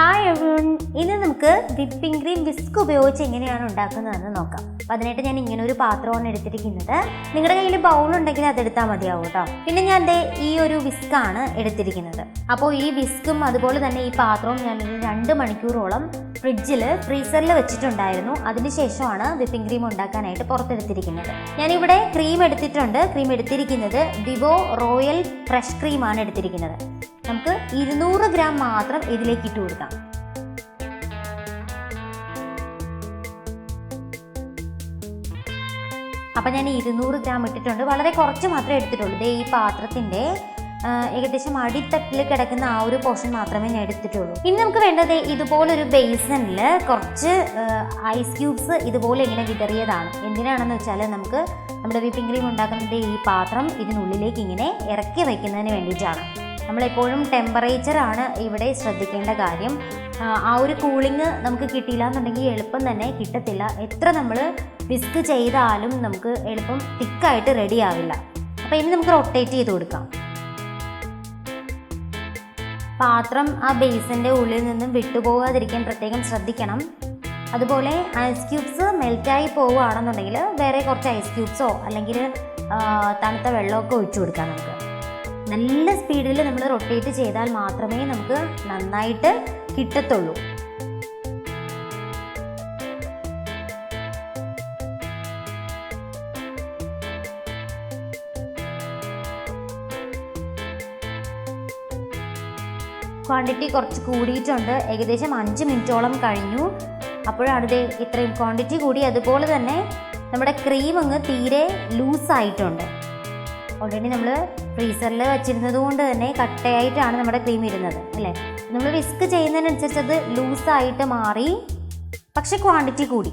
Hi everyone, ഇന്ന് നമുക്ക് whipping cream whisk ഉപയോഗിച്ച് എങ്ങനെയാണ് ഉണ്ടാക്കുന്നതെന്ന് നോക്കാം. അപ്പോൾ അതിനായിട്ട് ഞാൻ ഇങ്ങനെ ഒരു പാത്രമാണ് എടുത്തിരിക്കുന്നത്. നിങ്ങളുടെ കയ്യിൽ ബൗൾ ഉണ്ടെങ്കിൽ അതെടുത്താൽ മതിയാവും കേട്ടോ. പിന്നെ ഞാൻ ഈ ഒരു വിസ്കാണ് എടുത്തിരിക്കുന്നത്. അപ്പോൾ ഈ വിസ്കും അതുപോലെ തന്നെ ഈ പാത്രവും ഞാനൊരു 2 മണിക്കൂറോളം ഫ്രീസറിൽ വെച്ചിട്ടുണ്ടായിരുന്നു. അതിനുശേഷമാണ് വിപ്പിംഗ് ക്രീം ഉണ്ടാക്കാനായിട്ട് പുറത്തെടുത്തിരിക്കുന്നത്. ഞാനിവിടെ ക്രീം എടുത്തിരിക്കുന്നത് വിവോ റോയൽ ഫ്രഷ് ക്രീമാണ് എടുത്തിരിക്കുന്നത്. നമുക്ക് 200 ഗ്രാം മാത്രം ഇതിലേക്ക് ഇട്ട് കൊടുക്കാം. അപ്പം ഞാൻ 200 ഗ്രാം ഇട്ടിട്ടുണ്ട്. വളരെ കുറച്ച് മാത്രമേ എടുത്തിട്ടുള്ളൂ. ഈ പാത്രത്തിൻ്റെ ഏകദേശം അടിത്തട്ടിൽ കിടക്കുന്ന ആ ഒരു പോർഷൻ മാത്രമേ ഞാൻ എടുത്തിട്ടുള്ളൂ. ഇനി നമുക്ക് വേണ്ടത് ഇതുപോലൊരു ബേസണിൽ കുറച്ച് ഐസ് ക്യൂബ്സ് ഇതുപോലെ ഇങ്ങനെ വിതറിയതാണ്. എന്തിനാണെന്ന് വെച്ചാൽ നമുക്ക് നമ്മുടെ വിപ്പിംഗ് ക്രീം ഉണ്ടാക്കുന്നത് ഈ പാത്രം ഇതിനുള്ളിലേക്ക് ഇങ്ങനെ ഇറക്കി വയ്ക്കുന്നതിന് വേണ്ടിയിട്ടാണ്. നമ്മളെപ്പോഴും ടെമ്പറേച്ചറാണ് ഇവിടെ ശ്രദ്ധിക്കേണ്ട കാര്യം. ആ ഒരു കൂളിംഗ് നമുക്ക് കിട്ടിയില്ല എന്നുണ്ടെങ്കിൽ എളുപ്പം തന്നെ കിട്ടത്തില്ല. എത്ര നമ്മൾ വിസ്ക് ചെയ്താലും നമുക്ക് എളുപ്പം തിക്കായിട്ട് റെഡി ആവില്ല. അപ്പോൾ ഇനി നമുക്ക് റൊട്ടേറ്റ് ചെയ്ത് കൊടുക്കാം. പാത്രം ആ ബേസിൻ്റെ ഉള്ളിൽ നിന്നും വിട്ടുപോകാതിരിക്കാൻ പ്രത്യേകം ശ്രദ്ധിക്കണം. അതുപോലെ ഐസ് ക്യൂബ്സ് മെൽറ്റായി പോവുകയാണെന്നുണ്ടെങ്കിൽ വേറെ കുറച്ച് ഐസ് ക്യൂബ്സോ അല്ലെങ്കിൽ തണുത്ത വെള്ളമൊക്കെ ഒഴിച്ചു കൊടുക്കാം. നമുക്ക് നല്ല സ്പീഡിൽ നമ്മൾ റൊട്ടേറ്റ് ചെയ്താൽ മാത്രമേ നമുക്ക് നന്നായിട്ട് കിട്ടത്തുള്ളൂ. ക്വാണ്ടിറ്റി കുറച്ച് കൂടിയിട്ടുണ്ട്. ഏകദേശം 5 മിനിറ്റോളം കഴിഞ്ഞു. അപ്പോഴാണ് ഇത് ഇത്രയും ക്വാണ്ടിറ്റി കൂടി. അതുപോലെ തന്നെ നമ്മുടെ ക്രീം അങ്ങ് തീരെ ലൂസായിട്ടുണ്ട്. ഓൾറെഡി നമ്മൾ ഫ്രീസറിൽ വെച്ചിരുന്നത് കൊണ്ട് തന്നെ കട്ടയായിട്ടാണ് നമ്മുടെ ക്രീം ഇരുന്നത് അല്ലേ. നമ്മൾ വിസ്ക് ചെയ്യുന്നതിനനുസരിച്ച് അത് ലൂസായിട്ട് മാറി, പക്ഷെ ക്വാണ്ടിറ്റി കൂടി.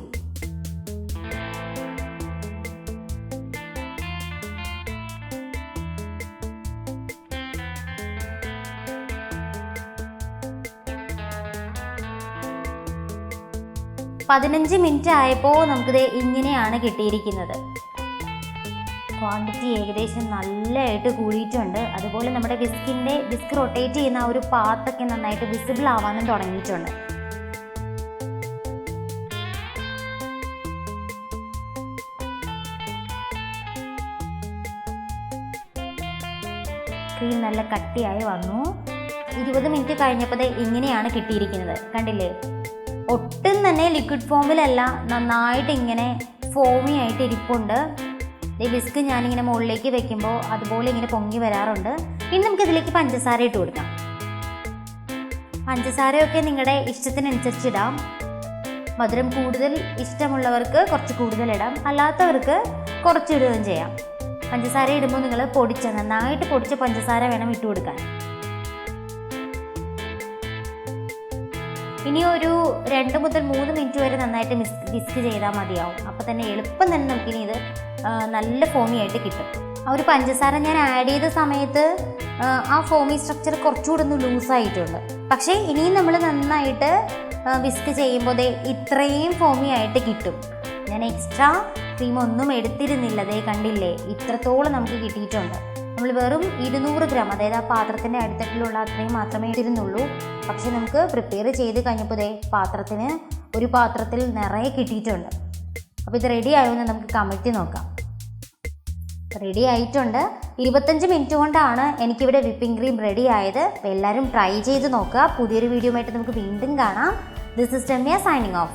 പതിനഞ്ച് മിനിറ്റ് ആയപ്പോൾ നമുക്കിത് ഇങ്ങനെയാണ് കിട്ടിയിരിക്കുന്നത്. ക്വാണ്ടിറ്റി ഏകദേശം നല്ലതായിട്ട് കൂടിയിട്ടുണ്ട്. അതുപോലെ നമ്മുടെ വിസ്ക് റൊട്ടേറ്റ് ചെയ്യുന്ന ആ ഒരു പാത്തൊക്കെ നന്നായിട്ട് വിസിബിൾ ആവാനും തുടങ്ങിയിട്ടുണ്ട്. ക്രീം നല്ല കട്ടിയായി വന്നു. 20 മിനിറ്റ് കഴിഞ്ഞപ്പോൾ ഇങ്ങനെയാണ് കിട്ടിയിരിക്കുന്നത്. കണ്ടില്ലേ, ഒട്ടും തന്നെ ലിക്വിഡ് ഫോമിലല്ല, നന്നായിട്ട് ഇങ്ങനെ ഫോമി ആയിട്ട് ഇരിപ്പുണ്ട്. ഈ വിസ്ക് ഞാനിങ്ങനെ മുകളിലേക്ക് വെക്കുമ്പോൾ അതുപോലെ ഇങ്ങനെ പൊങ്ങി വരാറുണ്ട്. ഇനി നമുക്കിതിലേക്ക് പഞ്ചസാര ഇട്ട് കൊടുക്കാം. പഞ്ചസാരയൊക്കെ നിങ്ങളുടെ ഇഷ്ടത്തിനനുസരിച്ച് ഇടാം. മധുരം കൂടുതൽ ഇഷ്ടമുള്ളവർക്ക് കുറച്ച് കൂടുതൽ ഇടാം, അല്ലാത്തവർക്ക് കുറച്ച് ഇടുകയും ചെയ്യാം. പഞ്ചസാര ഇടുമ്പോൾ നിങ്ങൾ നന്നായിട്ട് പൊടിച്ച പഞ്ചസാര വേണം ഇട്ട് കൊടുക്കാൻ. ഇനി ഒരു 2 മുതൽ 3 മിനിറ്റ് വരെ നന്നായിട്ട് വിസ്ക് ചെയ്താൽ മതിയാവും. അപ്പോൾ തന്നെ എളുപ്പം തന്നെ നമുക്കിനി ഇത് നല്ല ഫോമി ആയിട്ട് കിട്ടും. ആ ഒരു പഞ്ചസാര ഞാൻ ആഡ് ചെയ്ത സമയത്ത് ആ ഫോമി സ്ട്രക്ചർ കുറച്ചുകൂടെ ഒന്ന് ലൂസായിട്ടുണ്ട്. പക്ഷേ ഇനിയും നമ്മൾ നന്നായിട്ട് വിസ്ക് ചെയ്യുമ്പോൾ ഇത്രയും ഫോമി ആയിട്ട് കിട്ടും. ഞാൻ എക്സ്ട്രാ ക്രീം ഒന്നും എടുത്തിരുന്നില്ല. കണ്ടില്ലേ, ഇത്രത്തോളം നമുക്ക് കിട്ടിയിട്ടുണ്ട്. നമ്മൾ വെറും 200 ഗ്രാം, അതായത് ആ പാത്രത്തിൻ്റെ അടിത്തട്ടിലുള്ള അത്രയും മാത്രമേ ഇട്ടിരുന്നുള്ളൂ. പക്ഷെ നമുക്ക് പ്രിപ്പയർ ചെയ്ത് കഴിഞ്ഞപ്പോൾ ഒരു പാത്രത്തിൽ നിറയെ കിട്ടിയിട്ടുണ്ട്. അപ്പോൾ ഇത് റെഡി ആയോന്ന് നമുക്ക് കമഴ്ത്തി നോക്കാം. റെഡി ആയിട്ടുണ്ട്. 25 മിനിറ്റ് കൊണ്ടാണ് എനിക്കിവിടെ വിപ്പിംഗ് ക്രീം റെഡി ആയത്. അപ്പോൾ എല്ലാവരും ട്രൈ ചെയ്ത് നോക്കുക. പുതിയൊരു വീഡിയോ ആയിട്ട് നമുക്ക് വീണ്ടും കാണാം. This is Ramya signing off.